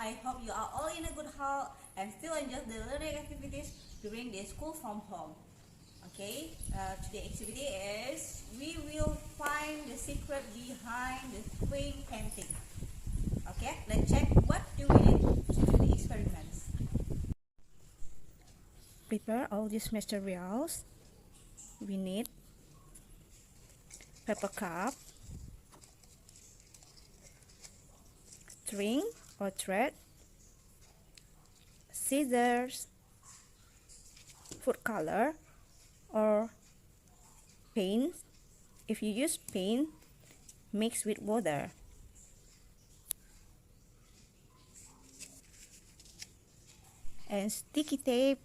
I hope you are all in a good health and still enjoy the learning activities during the school from home. Okay, today's activity is we will find the secret behind the swing painting. Okay, let's check what do we need to do the experiments. Prepare all these materials. We need paper cup, string or thread, scissors, food color or paint. If you use paint, mix with water. And sticky tape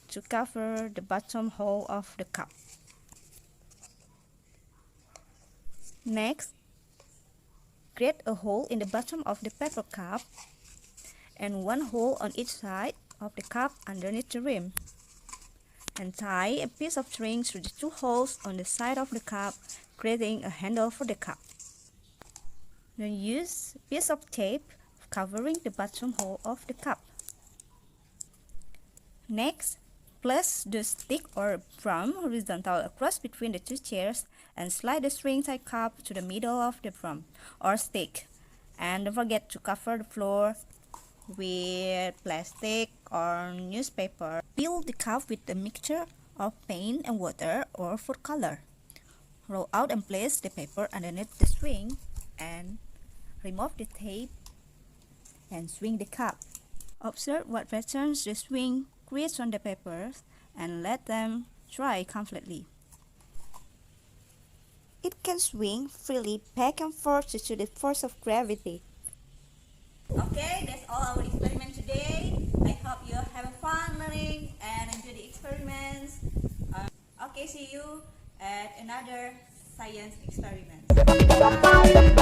to cover the bottom hole of the cup. Next, create a hole in the bottom of the paper cup and one hole on each side of the cup underneath the rim. And tie a piece of string through the two holes on the side of the cup, creating a handle for the cup. Then use a piece of tape covering the bottom hole of the cup. Next, place the stick or broom horizontal across between the two chairs and slide the string-tied cup to the middle of the broom or stick. And don't forget to cover the floor with plastic or newspaper. Fill the cup with a mixture of paint and water or food color. Roll out and place the paper underneath the string and remove the tape and swing the cup. Observe what patterns the swing creates on the papers and let them dry completely. It can swing freely back and forth due to the force of gravity. Okay, that's all our experiment today. I hope you have fun learning and enjoy the experiments. Okay, see you at another science experiment. Bye.